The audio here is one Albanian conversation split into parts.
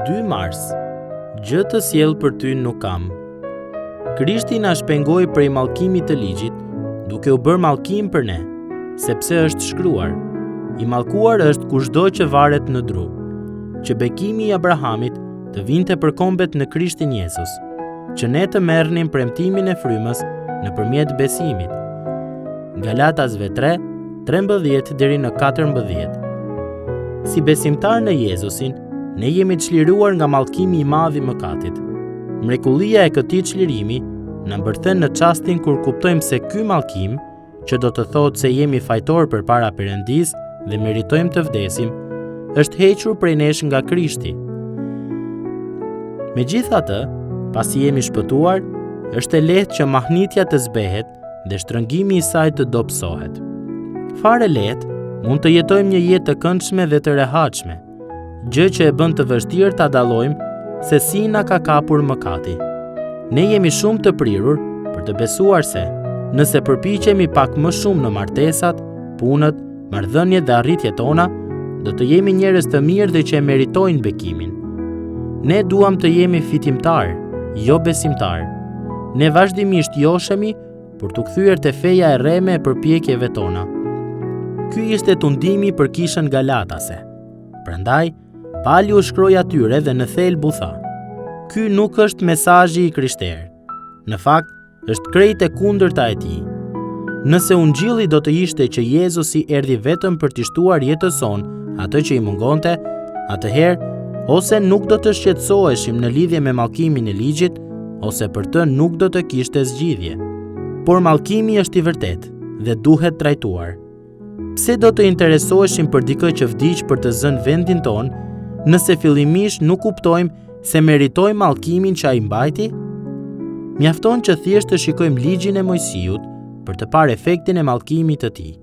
2 mars. Gjë të sjell për ty nuk kam. Krishti na shpengoi prej mallkimit të ligjit, duke u bërë mallkim për ne, sepse është shkruar: I mallkuar është kushdo që varet në dru, që bekimi i Abrahamit të vinte për kombet në Krishtin Jezus, që ne të merrnim premtimin e frymës nëpërmjet besimit. Galatasve 3:13 deri në 14. Si besimtar në Jezusin, ne jemi çliruar nga mallkimi i madh i mëkatit. Mrekullia e këtij çlirimi na mbërthen në çastin kur kuptojmë se ky mallkim, që do të thotë se jemi fajtor përpara Perëndis dhe meritojmë të vdesim, është hequr prej nesh nga Krishti. Megjithatë, pasi jemi shpëtuar, është e lehtë që mahnitja të zbehet dhe shtrëngimi i saj të dobësohet. Fare lehtë mund të jetojmë një jetë të këndshme dhe të rehatshme, gjë që e bën të vështirë ta dallojmë se si na ka kapur mëkati. Ne jemi shumë të prirur për të besuar se, nëse përpiqemi pak më shumë në martesat, punët, marrëdhëniet dhe arritjet tona, do të jemi njerëz të mirë dhe që e meritojnë bekimin. Ne duam të jemi fitimtar, jo besimtar. Ne vazhdimisht joshemi për të kthyer te feja e rreme e përpjekjeve tona. Ky ishte tundimi për kishën galatase. Prandaj, Pali u shkroi atyre dhe në thelb u tha: Ky nuk është mesazhi i krishterë. Në fakt, është krejt e kundërta e tij. Nëse ungjilli do të ishte që Jezusi erdhi vetëm për t'i shtuar jetës sonë atë që i mungonte, atëherë ose nuk do të shqetësoheshim në lidhje me mallkimin e ligjit, ose për të nuk do të kishte zgjidhje. Por mallkimi është i vërtetë dhe duhet trajtuar. Pse do të interesoheshim për dikë që vdiq për të zënë vendin ton, nëse fillimisht nuk kuptojmë se meritojmë mallkimin që ai mbajti? Mjafton që thjesht të shikojmë ligjin e Mojsiut për të parë efektin e mallkimit të tij.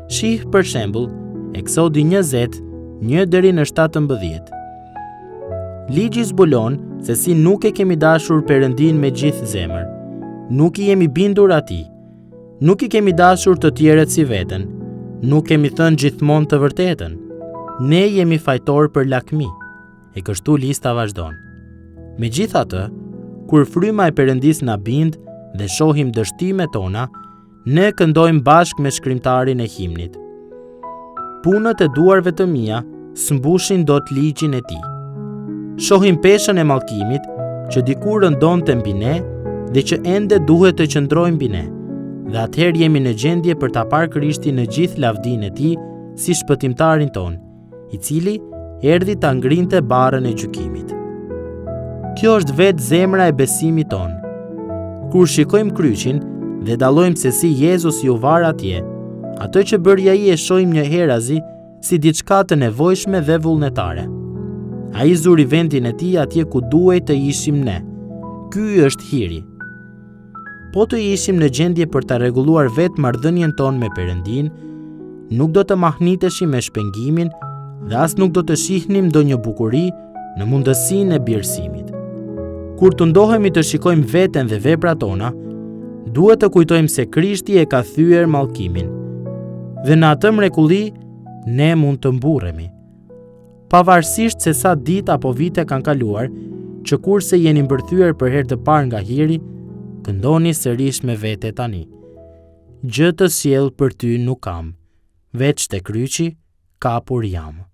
Shih për shembull Eksodi 20:1 deri në 17. Ligji zbulon se si nuk e kemi dashur Perëndin me gjithë zemër. Nuk i jemi bindur atij. Nuk i kemi dashur të tjerët si veten. Nuk kemi thënë gjithmonë të vërtetën. Ne jemi fajtor për lakmi. E kështu lista vazhdon. Megjithatë, kur fryma e Perëndis na bind dhe shohim dështimet tona, ne këndojmë bashkë me shkrimtarin e himnit. Punët e duarve të mia s'mbushin dot ligjin e tij. Shohim peshën e mallkimit që dikur rëndonte mbi ne dhe që ende duhet të qëndrojë mbi ne. Dhe atëherë jemi në gjendje për ta parë Krishtin në gjithë lavdinë e tij si shpëtimtarin ton, i cili erdhi ta ngrinte barrën e gjykimit. Kjo është vetë zemra e besimit ton. Kur shikojmë kryqin dhe dallojmë se si Jezusi u var atje, atë që bëri ai e shohim një herazi si diçka të nevojshme dhe vullnetare. Ai zuri vendin e tij atje ku duhej të ishim ne. Ky është hiri. Po të ishim në gjendje për ta rregulluar vetë marrëdhënien ton me Perëndin, nuk do të mahniteshim me shpengimin dhe as nuk do të shihnim ndonjë bukuri në mundësinë e birësimit. Kur të ndohemi të shikojmë veten dhe veprat tona, duhet të kujtojmë se Krishti e ka thyer mallkimin. Dhe në atë mrekulli ne mund të mburremi. Pavarësisht se sa ditë apo vite kanë kaluar, që kurse jeni mbërthyer për herë të parë nga hiri, këndoni sërish me vete tani. Gjë të sjell për ty nuk kam, veç te kryqi kapur jam.